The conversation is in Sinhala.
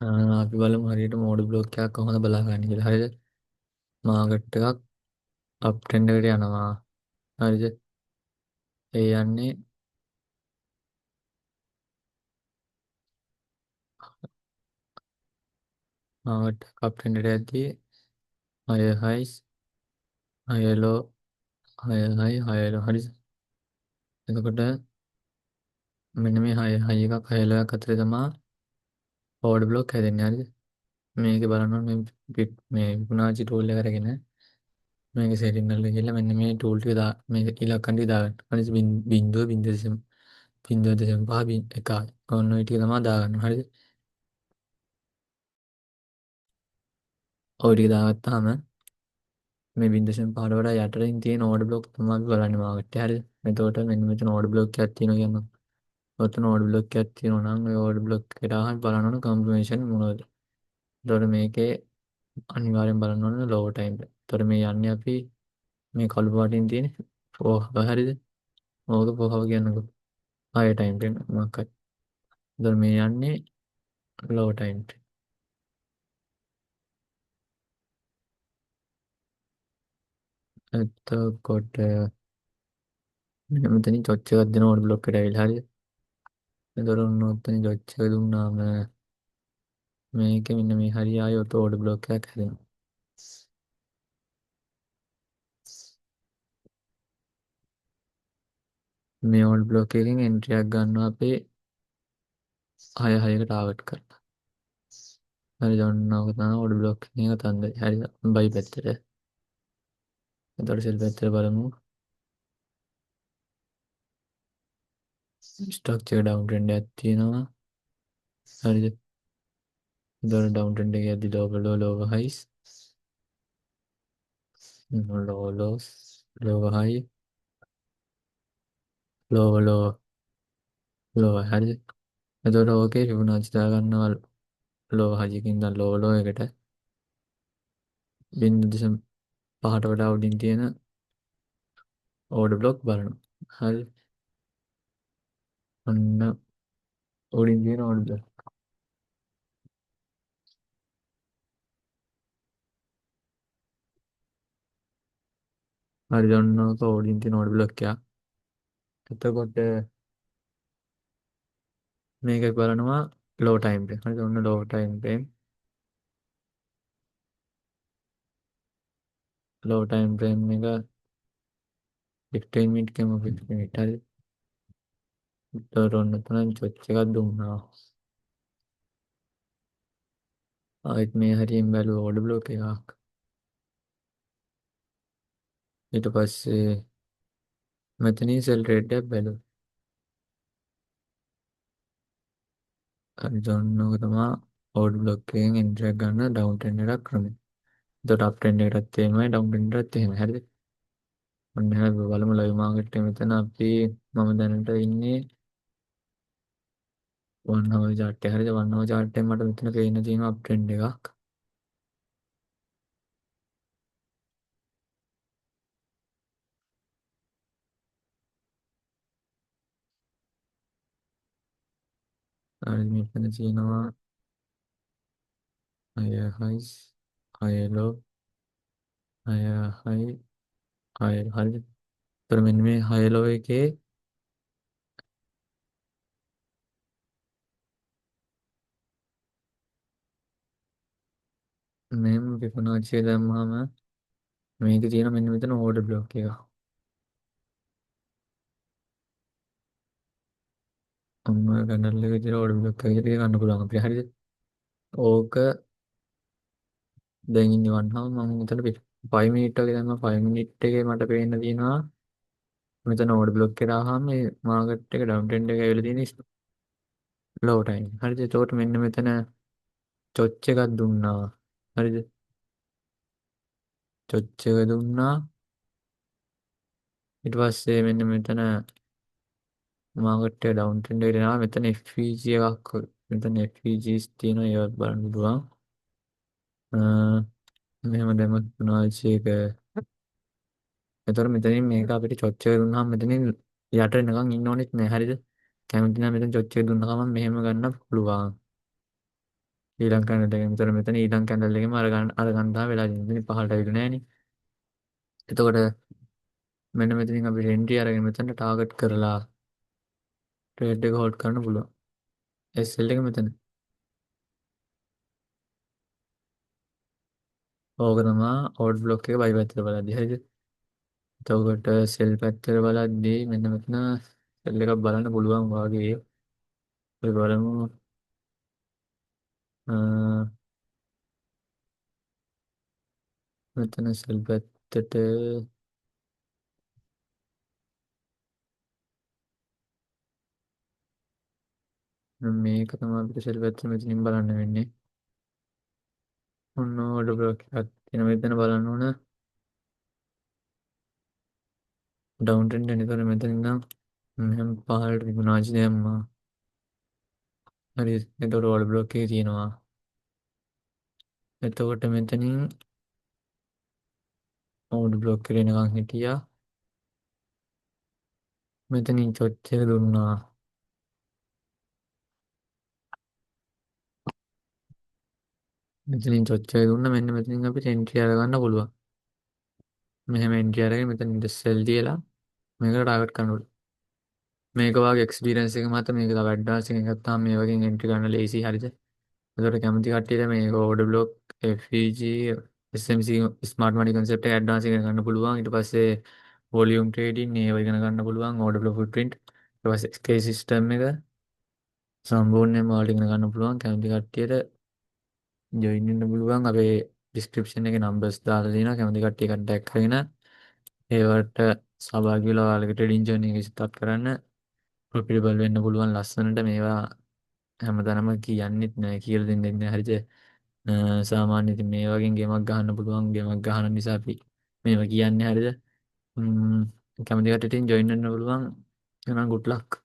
අපි බලමු හරියට මෝඩ් බ්ලොක් එකක් කොහොමද බලාගන්නේ කියලා. හරිද? මාකට් එකක් අප් ට්‍රෙන්ඩ් එකට යනවා. හරිද? ඒ යන්නේ මාකට් එකක් අප් ට්‍රෙන්ඩ් එකට යද්දී හය හයිස් හය ලෝ හය ලෝ හරිද? එතකොට මෙන්න මේ හය එකක් හය ලෝ එකක් අතරේ තමයි මෝඩ් බ්ලොක් හැදෙන්නේ. හරිද? මේක බලන්න ඕනේ මේ විකුණාචි ටූල් එක අරගෙන මේක සෙටින් වල ගිහලා මෙන්න මේ ටූල් ටික මේ ඉලක්කම් ටික දාගන්න. හරිද? බිංදුව බිංදුව දශම බිංදුව දශම පහ එකයි. ඔන්න ඔය ටික තමයි දාගන්න. හරිද? ඔය ටික දාගත්තාම මේ 0.5ට වඩා යටින් තියෙන ඕඩර් බ්ලොක් තමයි අපි බලන්නේ මාකට් එකේ. හරිද? එතකොට මෙන්න මෙතන ඕඩර් බ්ලොක් එකක් තියෙනවා කියනවා. ඔතන ඕඩර් බ්ලොක් එකක් තියෙනවා නම් ඔය ඕඩර් බ්ලොක් එකට ආවම බලන්න ඕන කන්ෆර්මේෂන් මොනවද. එතකොට මේකේ අනිවාර්යෙන් බලන්න ඕන ලෝ ටයිම් එක. එතකොට මේ යන්නේ අපි මේ කළු පාටින් තියෙන පොහව. හරිද? ඕක පොහව කියන්නකො. හයි ටයිම් ෆ්‍රේම් මොකක්ද? එතකොට මේ යන්නේ ලෝ ටයිම්. එතකොට මෙන්න මෙතනින් චොච් එකක් දෙන ඕඩර් බ්ලොක් එකට ඇවිල්ලා. හරිද? එතකොට ඔන්න ඔතනින් චොච් එක දුන්නාම මේක මෙන්න මේ හරිය ආයෙ ඕඩර් බ්ලොක් එකක් හැදෙනවා. මේ ඕඩර් බ්ලොක් එකකින් එන්ට්‍රියක් ගන්නවා අපේ 6 කට කරලා. හරි ඔන්න ඔක තමයි ඕඩර් බ්ලොක් එකේ තන්දරය. හරිද? බයි පැත්තට. එතකොට සෙල් පැත්තට බලමු. ස්ට්‍රක්චර් ඩවුන් ට්‍රෙන්ඩ් එකක් තියෙනවා. හරිද? එතකොට ඩවුන් ට්‍රෙන්ඩ් එකේ යද්දි ලෝව හයිස් ලෝස් ලෝව හයි ලෝව ලෝව. හරිද? එතකොට ඕකේ ෆිබොනාචි දා ගන්නවා ලෝව හයියකින් ඉඳන් ලෝව එකට 0.5ට වඩා උඩින් තියෙන ඕඩර් බ්ලොක් බලනවා. හරි. ඔන්න උඩින් තියෙන ඕඩර් බ්ලොක්. හරි ඔන්න ඔක උඩින් තියෙන ඕඩර් බ්ලොක් එකක්. එතකොට මේක බලනවා ලෝ ටයිම් ෆ්‍රේම්. හරිද? ඔන්න ලෝ ටයිම් ෆ්‍රේම් එක 15 මිනිත් කෙම 15 මිනිත්. හරි. එතකොට ඔන්න තමයි චොච් එකක් දුන්නා. ආයෙත් මේ හරියෙන් බැලුවා ඕඩර් බ්ලොක් එකක්. ඊට පස්සේ මෙතනින් සෙල් රේට් එක බැලුවා. හරි ඔන්න ඔක තමයි ඕඩර් බ්ලොක් එකෙන් එන්ට්‍රි එකක් ගන්න ඩවුන් ට්‍රෙන්ඩ් එකක් ක්‍රමය. එතකොට අප් ට්‍රෙන්ඩ් එකටත් එහෙමයි ඩවුන් ට්‍රෙන්ඩ් එකටත් එහෙමයි. හරිද? ඔන්න එහෙනම් බලමු ලයිව් මාකට් එකේ මෙතන අපි මම දැනට ඉන්නේ 1 hour chart එක. හරිද? 1 hour chart එකෙන් මට මෙතන පේන්න තියෙනවා අප් ට්‍රෙන්ඩ් එකක්. හරි මෙතන තියෙනවා අය හයිස් අයලෝ අය හයි අය. හරිද? ඒතර මෙන්න මේ හයලෝ එකේ මෙම් ෆිබොනාචි දැම්මම මේකේ තියෙන මෙන්න මෙතන ඕඩර් බ්ලොක් එක. ඔන්න කැන්ඩල් එකේ තියෙන ඕඩර් බ්ලොක් එක විදිහට ගන්න පුළුවන් අපිට. හරිද? ඕක දැන් ඉන්නේ 1 hour මම මෙතන 5 මිනිත් වගේ දැම්මා. 5 මිනිත් එකේ මට පේන්න තියෙනවා මෙතන ඕඩර් බ්ලොක් එක දාහම මේ මාකට් එක ඩවුන් ට්‍රෙන්ඩ් එක ඇවිල්ලා තියෙන ලෝ ටයිම්. හරිද? එතකොට මෙන්න මෙතන චොච් එකක් දුන්නා. හරිද? චොච් එක දුන්නා. ඊට පස්සේ මෙන්න මෙතන මාකට් එක ඩවුන් ට්‍රෙන්ඩ් එකට යනවා. මෙතන FVG එකක් මෙතන FVGs තියෙනවා. ඒවත් බලන්න පුළුවන්. මෙහෙම දැම්මත් පුනාචි එක. එතකොට මෙතනින් මේක අපිට චොච් එක දුන්නාම මෙතනින් යට එනකන් ඉන්න ඕනෙත් නෑ. හරිද? කැමති නම් මෙතන චොච් එක දුන්නා ගමන් මෙහෙම ගන්න පුළුවන්. ඊළඟ කැන්ඩල් එකෙන් මෙතන මෙතන ඊළඟ කැන්ඩල් එකෙන් අරගන්න තමයි වෙලා තියෙන්නේ. ඉතින් පහළට ඇවිල්ලා නැහැ නේ. එතකොට මෙන්න මෙතනින් අපි එන්ට්‍රි අරගෙන මෙතනට ටාගට් කරලා ට්‍රේඩ් එක හෝල්ඩ් කරන්න පුළුවන්. SL එක මෙතන. ඕක තමයි ඕඩ් බ්ලොක් එක බයි පැත්තට බලද්දී හරිද? එතකොට සෙල් පැත්තට බලද්දී මෙන්න මෙතන සෙල් එකක් බලන්න පුළුවන් වාගේ. අපි බලමු අ, මෙතන සෙල් පැත්තට මේක තමයි අපිට සෙල් පැත්තට මෙතනින් බලන්න වෙන්නේ. ඔන්න ඕඩර් බ්ලොක් එකක් තියෙන මෙතන බලන්න ඕන ඩවුන් ට්‍රෙන්ඩ් එක. එතකොට මෙතන ඉඳන් මෙහෙම පහළට විකුණාජි දැම්මා. හරි. එතකොට ඕඩර් බ්ලොක් එකේ තියෙනවා. එතකොට මෙතනින් ඕඩර් බ්ලොක් එකේ එනකන් හිටියා. මෙතනින් චොච් එක දුන්නා. මෙතනින් චොච් එක දුන්නා. මෙන්න මෙතනින් අපිට එන්ට්‍රි අරගන්න පුළුවන්. මෙහෙම එන්ට්‍රි අරගෙන මෙතන සෙල් තියලා මේකට ටාගට් කරන්න ඕනේ. මේක වගේ එක්ස්පීරියන්ස් එක මත මේක තව ඇඩ්වාන්ස් එකකින් ගත්තාම මේ වගේ එන්ට්‍රි ගන්න ලේසි හරිද? ඒකට කැමති කට්ටියට මේක order block FEG SMC smart money concept එක ඇඩ්වාන්ස් එකකින් ගන්න පුළුවන්. ඊට පස්සේ වොලියුම් ට්‍රේඩින් ඒව ඉගෙන ගන්න පුළුවන්. ඕඩර් බ්ලොක් ෆුට්ප්‍රින්ට් ඊට පස්සේ SK සිස්ටම් එක සම්පූර්ණයෙන්ම ඔයාලට ඉගෙන ගන්න පුළුවන්. කැමති කට්ටියට ජොයින් වෙන්න පුළුවන්. අපේ ඩිස්ක්‍රිප්ෂන් එකේ නම්බර්ස් දාලා තියෙනවා. කැමති කට්ටිය කන්ටැක්ට් කරගෙන ඒවට සහභාගී වෙලා ඔයාලගේ ට්‍රේඩින් ජර්නි එක ස්ටාර්ට් කරන්න ප්‍රොෆිටබල් වෙන්න පුළුවන්. ලස්සනට මේවා හැමදාම කියන්නෙත් නෑ කියලා දෙන්නේ නැහැ හරිද? සාමාන්‍ය ඉතින් මේ වගේ ගේමක් ගහන්න පුළුවන් ගේමක් ගහන නිසා අපි මේවා කියන්නේ හරිද? කැමති කට්ටියට ජොයින් වෙන්න පුළුවන්. එහෙනම් good luck.